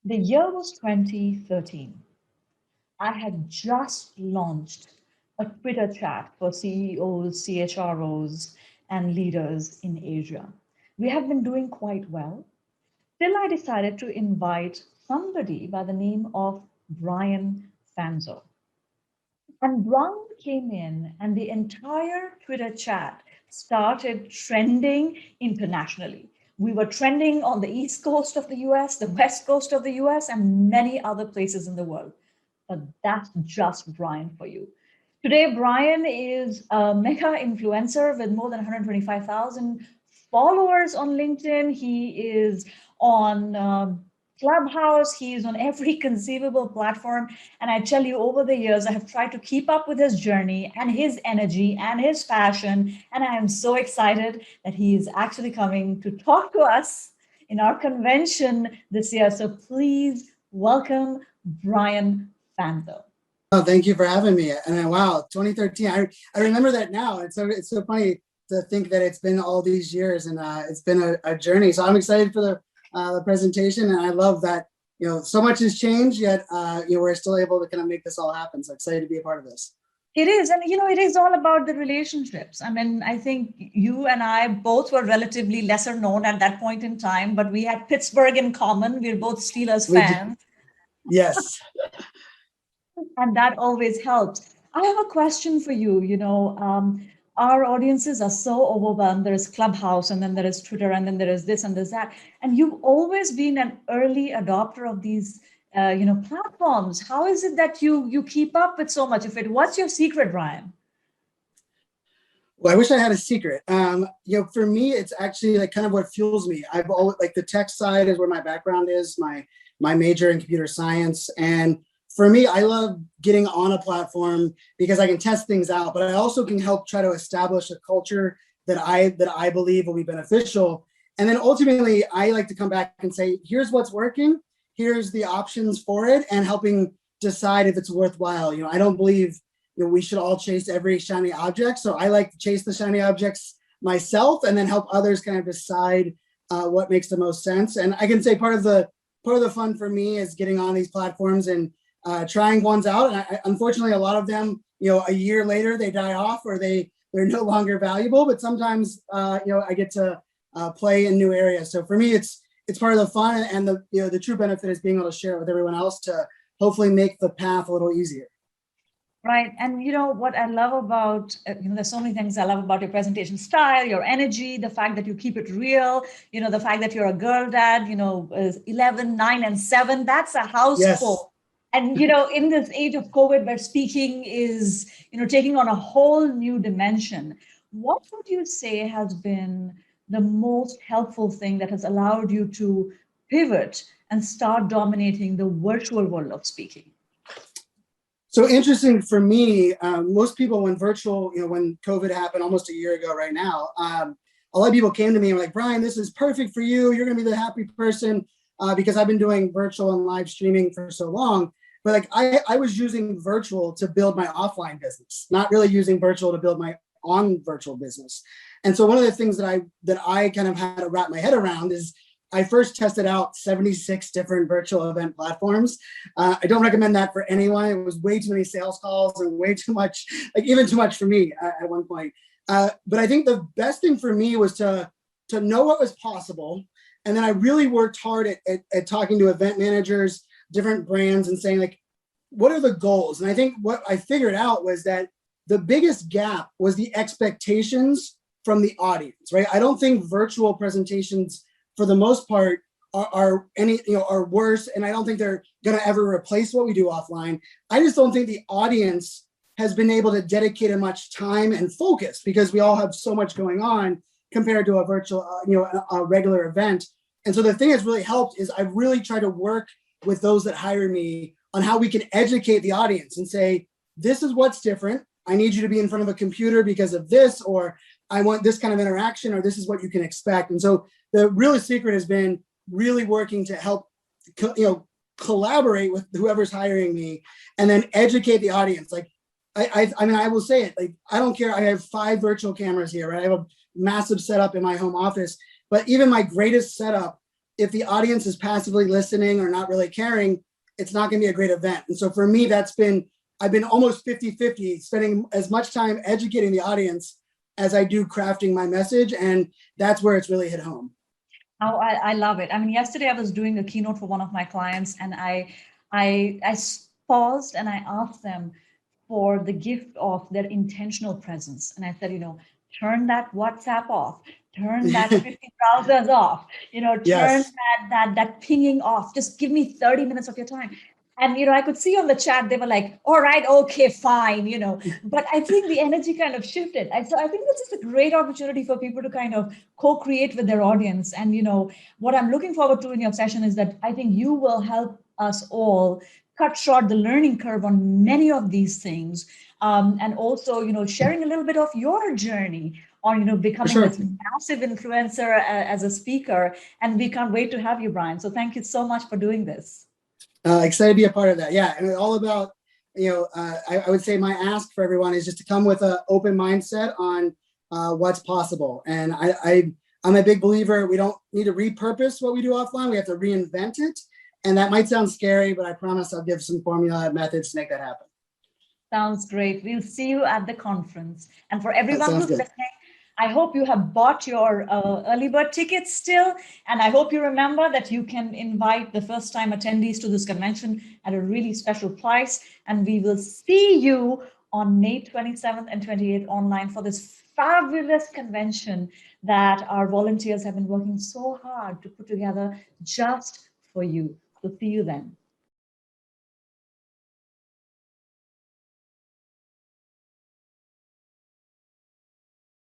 The year was 2013. I had just launched a Twitter chat for CEOs, CHROs, and leaders in Asia. We have been doing quite well. Till I decided to invite somebody by the name of Brian Fanzo. And Brown came in, and the entire Twitter chat started trending internationally. We were trending on the East Coast of the US, the West Coast of the US, and many other places in the world. But that's just Brian for you. Today, Brian is a mega influencer with more than 125,000 followers on LinkedIn. He is on Clubhouse. He is on every conceivable platform. And I tell you, over the years, I have tried to keep up with his journey and his energy and his passion. And I am so excited that he is actually coming to talk to us in our convention this year. So please welcome Brian Fanzo. Oh, thank you for having me. And wow, 2013. I remember that now. It's so funny to think that it's been all these years, and it's been a journey. So I'm excited for the presentation, and I love that so much has changed, yet we're still able to kind of make this all happen. So excited to be a part of this. It is. And, it is all about the relationships. I mean, I think you and I both were relatively lesser known at that point in time, but we had Pittsburgh in common. We're both Steelers fans. Yes. And that always helps. I have a question for you. Our audiences are so overwhelmed. There is Clubhouse, and then there is Twitter, and then there is this and there's that. And you've always been an early adopter of these, platforms. How is it that you keep up with so much of it? What's your secret, Brian? Well, I wish I had a secret. For me, it's actually like kind of what fuels me. I've always like the tech side is where my background is, my major in computer science. And for me, I love getting on a platform because I can test things out, but I also can help try to establish a culture that I believe will be beneficial. And then ultimately, I like to come back and say, here's what's working, here's the options for it, and helping decide if it's worthwhile. I don't believe we should all chase every shiny object. So I like to chase the shiny objects myself and then help others kind of decide what makes the most sense. And I can say part of the fun for me is getting on these platforms and trying ones out. And unfortunately, a lot of them, a year later, they die off or they're no longer valuable. But sometimes, I get to play in new areas. So for me, it's part of the fun, and the true benefit is being able to share it with everyone else to hopefully make the path a little easier. Right. And what I love about, there's so many things I love about your presentation style, your energy, the fact that you keep it real, the fact that you're a girl dad, 11, 9, and 7, that's a house Yes. full. And, in this age of COVID where speaking is, taking on a whole new dimension, what would you say has been the most helpful thing that has allowed you to pivot and start dominating the virtual world of speaking? So interesting for me, most people when COVID happened almost a year ago right now, a lot of people came to me and were like, Brian, this is perfect for you. You're going to be the happy person because I've been doing virtual and live streaming for so long. But like I was using virtual to build my offline business, not really using virtual to build my on virtual business. And so one of the things that I kind of had to wrap my head around is I first tested out 76 different virtual event platforms. I don't recommend that for anyone. It was way too many sales calls and way too much, like even too much for me at one point. But I think the best thing for me was to know what was possible. And then I really worked hard at talking to event managers, different brands, and saying like, what are the goals? And I think what I figured out was that the biggest gap was the expectations from the audience, right? I don't think virtual presentations for the most part are worse. And I don't think they're going to ever replace what we do offline. I just don't think the audience has been able to dedicate as much time and focus because we all have so much going on compared to a virtual, a regular event. And so the thing that's really helped is I've really tried to work with those that hire me on how we can educate the audience and say, this is what's different. I need you to be in front of a computer because of this, or I want this kind of interaction, or this is what you can expect. And so the real secret has been really working to help, collaborate with whoever's hiring me and then educate the audience. Like, I mean, I will say it, like, I don't care. I have 5 virtual cameras here, right? I have a massive setup in my home office, but even my greatest setup, if the audience is passively listening or not really caring, it's not going to be a great event. And so for me, I've been almost 50-50, spending as much time educating the audience as I do crafting my message. And that's where it's really hit home. Oh, I love it. I mean, yesterday I was doing a keynote for one of my clients, and I paused and I asked them for the gift of their intentional presence. And I said, turn that WhatsApp off, turn that 50 browsers off, turn Yes. that pinging off. Just give me 30 minutes of your time. And I could see on the chat they were like, all right, okay, fine, but I think the energy kind of shifted. And so I think this is a great opportunity for people to kind of co-create with their audience. And what I'm looking forward to in your session is that I think you will help us all cut short the learning curve on many of these things, and also sharing a little bit of your journey on For becoming sure. this massive influencer as a speaker. And we can't wait to have you, Brian. So thank you so much for doing this. Excited to be a part of that. Yeah, and all about, I would say my ask for everyone is just to come with an open mindset on what's possible. And I'm a big believer, we don't need to repurpose what we do offline, we have to reinvent it. And that might sound scary, but I promise I'll give some formula and methods to make that happen. Sounds great. We'll see you at the conference. And for That everyone sounds who's good. listening, I hope you have bought your early bird tickets still. And I hope you remember that you can invite the first time attendees to this convention at a really special price. And we will see you on May 27th and 28th online for this fabulous convention that our volunteers have been working so hard to put together just for you. So see you then.